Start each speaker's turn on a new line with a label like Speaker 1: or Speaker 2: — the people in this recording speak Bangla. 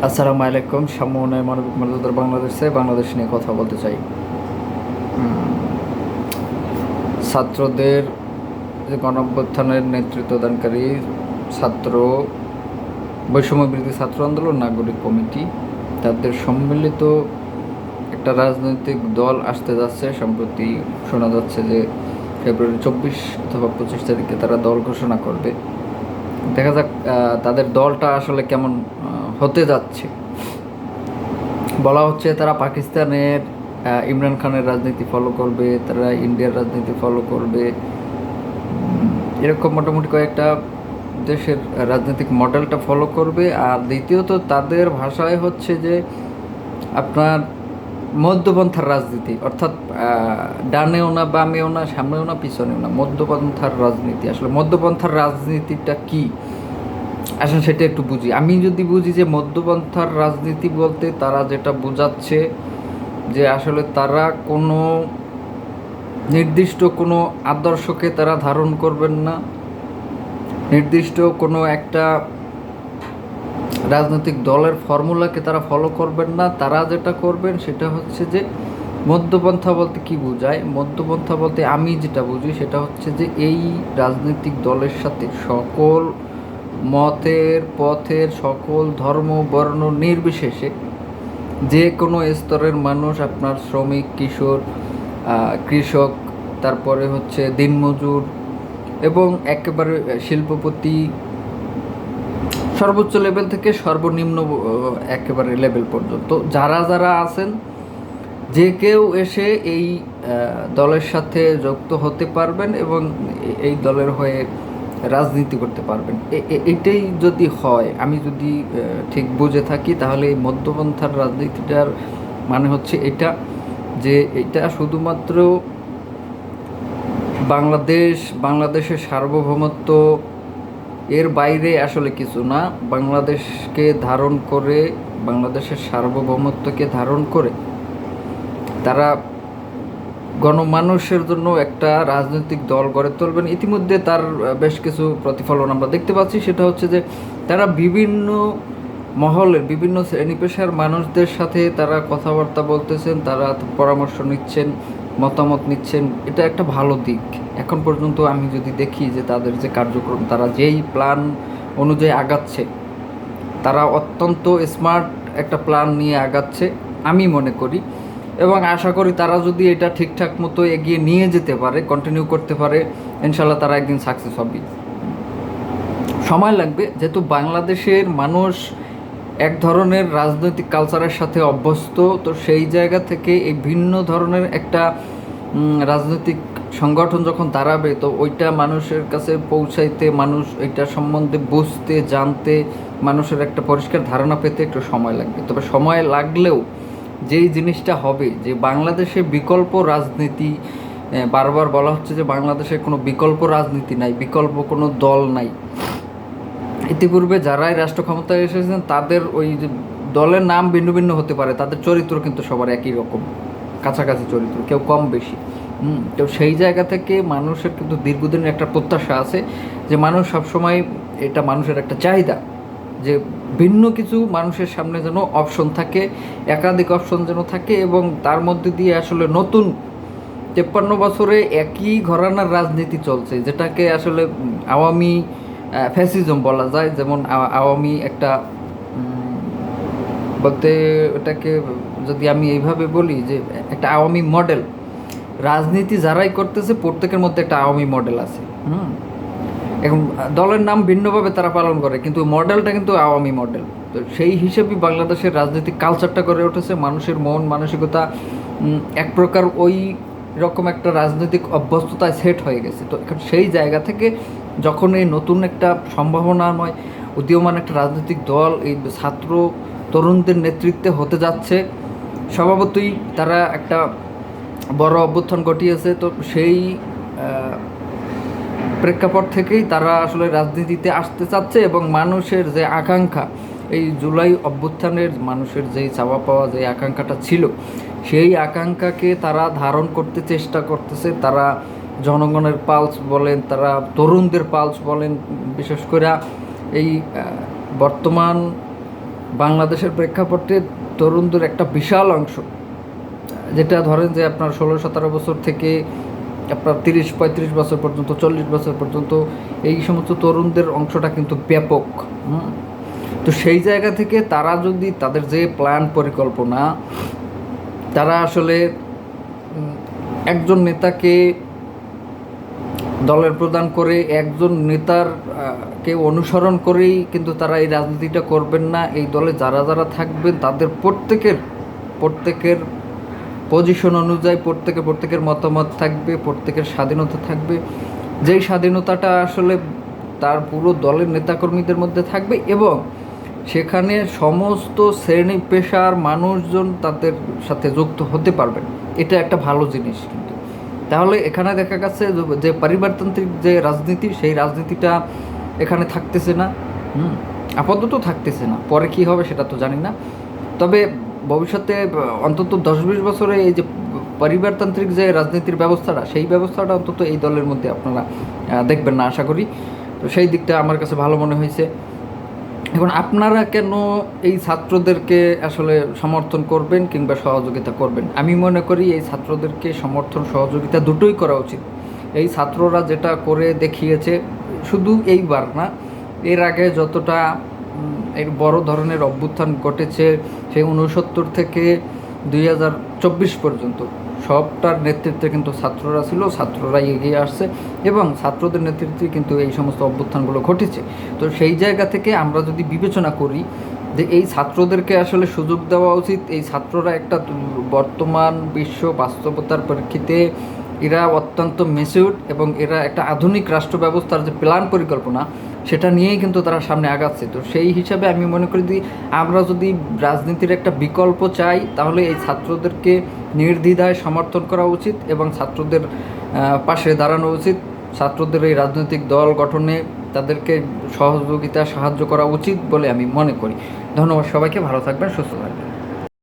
Speaker 1: আসসালামু আলাইকুম। সমন্বয় মানবিক মর্যাদার বাংলাদেশ নিয়ে কথা বলতে চাই। ছাত্রদের যে গণঅভ্যুত্থানের নেতৃত্বদানকারী ছাত্র বৈষম্য বিরোধী ছাত্র আন্দোলন নাগরিক কমিটি, তাদের সম্মিলিত একটা রাজনৈতিক দল আসতে যাচ্ছে। সম্প্রতি শোনা যাচ্ছে যে ফেব্রুয়ারি 24 অথবা 25 তারিখে তারা দল ঘোষণা করবে। দেখা যাক তাদের দলটা আসলে কেমন হতে যাচ্ছে। বলা হচ্ছে তারা পাকিস্তানের ইমরান খানের রাজনীতি ফলো করবে, তারা ইন্ডিয়ার রাজনীতি ফলো করবে, এরকম মোটামুটি কয়েকটা দেশের রাজনৈতিক মডেলটা ফলো করবে। আর দ্বিতীয়ত তাদের ভাষায় হচ্ছে যে আপনার মধ্যপন্থার রাজনীতি, অর্থাৎ ডানেও না বামেও না সামনেও না পিছনেও না, মধ্যপন্থার রাজনীতি। আসলে মধ্যপন্থার রাজনীতিটা কি আসলে সেটা একটু বুঝি। আমি যদি বুঝি যে মধ্যপন্থার রাজনীতি বলতে তারা যেটা বোঝাচ্ছে যে আসলে তারা কোনো নির্দিষ্ট কোনো আদর্শকে তারা ধারণ করবেন না, নির্দিষ্ট কোনো একটা রাজনৈতিক দলের ফর্মুলাকে তারা ফলো করবেন না। তারা যেটা করবেন সেটা হচ্ছে যে মধ্যপন্থা বলতে কি বোঝায়, মধ্যপন্থা বলতে আমি যেটা বুঝি সেটা হচ্ছে যে এই রাজনৈতিক দলের সাথে সকল মতের পথের সকল ধর্ম বর্ণ নির্বিশেষে যে কোনো স্তরের মানুষ, আপনার শ্রমিক, কিশোর, কৃষক, তারপরে হচ্ছে দিনমজুর এবং একেবারে শিল্পপতি, সর্বোচ্চ লেভেল থেকে সর্বনিম্ন একেবারে লেভেল পর্যন্ত যারা যারা আছেন, যে কেউ এসে এই দলের সাথে যুক্ত হতে পারবেন এবং এই দলের হয়ে রাজনীতি করতে পারবেন। এটাই যদি হয়, আমি যদি ঠিক বুঝে থাকি, তাহলে এই মধ্যপন্থার রাজনীতিটার মানে হচ্ছে এটা, যে এটা শুধুমাত্র বাংলাদেশের সার্বভৌমত্ব এর বাইরে আসলে কিছু না। বাংলাদেশকে ধারণ করে, বাংলাদেশের সার্বভৌমত্বকে ধারণ করে তারা গণমানুষের জন্য একটা রাজনৈতিক দল গড়ে তুলবেন। ইতিমধ্যে তার বেশ কিছু প্রতিফলন আমরা দেখতে পাচ্ছি। সেটা হচ্ছে যে তারা বিভিন্ন মহলের বিভিন্ন শ্রেণী পেশার মানুষদের সাথে তারা কথাবার্তা বলতেছেন, তারা পরামর্শ নিচ্ছেন, মতামত নিচ্ছেন। এটা একটা ভালো দিক। এখন পর্যন্ত আমি যদি দেখি যে তাদের যে কার্যক্রম, তারা যেই প্ল্যান অনুযায়ী আগাচ্ছে, তারা অত্যন্ত স্মার্ট একটা প্ল্যান নিয়ে আগাচ্ছে আমি মনে করি। এবং আশা করি তারা যদি এটা ঠিকঠাক মতো এগিয়ে নিয়ে যেতে পারে, কন্টিনিউ করতে পারে, ইনশাল্লাহ তারা একদিন সাকসেস হবে। সময় লাগবে, যেহেতু বাংলাদেশের মানুষ এক ধরনের রাজনৈতিক কালচারের সাথে অভ্যস্ত, তো সেই জায়গা থেকে এই ভিন্ন ধরনের একটা রাজনৈতিক সংগঠন যখন দাঁড়াবে, তো ওইটা মানুষের কাছে পৌঁছাইতে, মানুষ এটা সম্বন্ধে বুঝতে জানতে, মানুষের একটা পরিষ্কার ধারণা পেতে একটু সময় লাগবে। তবে সময় লাগলেও যেই জিনিসটা হবে, যে বাংলাদেশে বিকল্প রাজনীতি, বারবার বলা হচ্ছে যে বাংলাদেশে কোনো বিকল্প রাজনীতি নাই, বিকল্প কোনো দল নাই। ইতিপূর্বে যারাই রাষ্ট্র ক্ষমতায় এসেছেন তাদের ওই যে দলের নাম ভিন্ন ভিন্ন হতে পারে, তাদের চরিত্র কিন্তু সবার একই রকম, কাছাকাছি চরিত্র, কেউ কম বেশি। তো সেই জায়গা থেকে মানুষের কিন্তু দীর্ঘদিনের একটা প্রত্যাশা আছে যে মানুষ সবসময়, এটা মানুষের একটা চাহিদা যে ভিন্ন কিছু মানুষের সামনে যেন অপশন থাকে, একাধিক অপশন যেন থাকে, এবং তার মধ্যে দিয়ে আসলে নতুন 53 বছরে একই ঘরানার রাজনীতি চলছে, যেটাকে আসলে আওয়ামী ফ্যাসিজম বলা যায়। যেমন আওয়ামী একটা বলতে, ওটাকে যদি আমি এইভাবে বলি যে একটা আওয়ামী মডেল রাজনীতি যারাই করতেছে প্রত্যেকের মধ্যে একটা আওয়ামী মডেল আছে। এখন দলের নাম ভিন্নভাবে তারা পালন করে, কিন্তু মডেলটা কিন্তু আওয়ামী মডেল। তো সেই হিসেবেই বাংলাদেশের রাজনৈতিক কালচারটা গড়ে উঠেছে। মানুষের মন মানসিকতা এক প্রকার ওই রকম একটা রাজনৈতিক অভ্যস্ততায় সেট হয়ে গেছে। তো এখন সেই জায়গা থেকে যখন এই নতুন একটা সম্ভাবনাময় উদীয়মান একটা রাজনৈতিক দল এই ছাত্র তরুণদের নেতৃত্বে হতে যাচ্ছে, স্বভাবতই তারা একটা বড় অভ্যুত্থান ঘটিয়েছে। তো সেই প্রেক্ষাপট থেকেই তারা আসলে রাজনীতিতে আসতে চাচ্ছে, এবং মানুষের যে আকাঙ্ক্ষা, এই জুলাই অভ্যুত্থানের মানুষের যেই চাওয়া পাওয়া যে আকাঙ্ক্ষাটা ছিল, সেই আকাঙ্ক্ষাকে তারা ধারণ করতে চেষ্টা করতেছে। তারা জনগণের পালস বলেন, তারা তরুণদের পালস বলেন, বিশেষ করে এই বর্তমান বাংলাদেশের প্রেক্ষাপটে তরুণদের একটা বিশাল অংশ, যেটা ধরেন যে আপনার 16-17 বছর থেকে আপনার 30-35 বছর পর্যন্ত, 40 বছর পর্যন্ত এই সমস্ত তরুণদের অংশটা কিন্তু ব্যাপক। তো সেই জায়গা থেকে তারা যদি তাদের যে প্ল্যান পরিকল্পনা, তারা আসলে একজন নেতাকে দলের প্রদান করে, একজন নেতার কে অনুসরণ করেই কিন্তু তারা এই রাজনীতিটা করবেন না। এই দলে যারা যারা থাকবেন তাদের প্রত্যেকের পজিশন অনুযায়ী প্রত্যেকের মতামত থাকবে, প্রত্যেকের স্বাধীনতা থাকবে, যেই স্বাধীনতাটা আসলে তার পুরো দলের নেতাকর্মীদের মধ্যে থাকবে, এবং সেখানে সমস্ত শ্রেণী পেশার মানুষজন তাদের সাথে যুক্ত হতে পারবেন। এটা একটা ভালো জিনিস। কিন্তু তাহলে এখানে দেখা গেছে যে পরিবারতান্ত্রিক যে রাজনীতি, সেই রাজনীতিটা এখানে থাকতেছে না, আপাতত থাকতেছে না। পরে কি হবে সেটা তো জানি না, তবে ভবিষ্যতে অন্তত 10-20 বছরে এই যে পরিবারতান্ত্রিক যে রাজনীতির ব্যবস্থাটা, সেই ব্যবস্থাটা অন্তত এই দলের মধ্যে আপনারা দেখবেন না আশা করি। তো সেই দিকটা আমার কাছে ভালো মনে হয়েছে। এখন আপনারা কেন এই ছাত্রদেরকে আসলে সমর্থন করবেন কিংবা সহযোগিতা করবেন? আমি মনে করি এই ছাত্রদেরকে সমর্থন সহযোগিতা দুটোই করা উচিত। এই ছাত্ররা যেটা করে দেখিয়েছে, শুধু এইবার না, এর আগে যতটা এর বড় ধরনের অভ্যুত্থান ঘটেছে, সেই 69 থেকে 2024 পর্যন্ত সবটার নেতৃত্বে কিন্তু ছাত্ররা ছিল, ছাত্ররাই এগিয়ে আসছে, এবং ছাত্রদের নেতৃত্বে কিন্তু এই সমস্ত অভ্যুত্থানগুলো ঘটেছে। তো সেই জায়গা থেকে আমরা যদি বিবেচনা করি যে এই ছাত্রদেরকে আসলে সুযোগ দেওয়া উচিত। এই ছাত্ররা একটা বর্তমান বিশ্ব বাস্তবতার প্রেক্ষিতে এরা অত্যন্ত ম্যাচিউরড, এবং এরা একটা আধুনিক রাষ্ট্র ব্যবস্থার যে প্ল্যান পরিকল্পনা, সেটা নিয়েই কিন্তু তারা সামনে আগাচ্ছে। তো সেই হিসাবে আমি মনে করি যে আমরা যদি রাজনীতির একটা বিকল্প চাই, তাহলে এই ছাত্রদেরকে নির্দ্বিধায় সমর্থন করা উচিত এবং ছাত্রদের পাশে দাঁড়ানো উচিত। ছাত্রদের এই রাজনৈতিক দল গঠনে তাদেরকে সাহায্য করা উচিত বলে আমি মনে করি। ধন্যবাদ সবাইকে, ভালো থাকবেন, সুস্থ থাকবেন।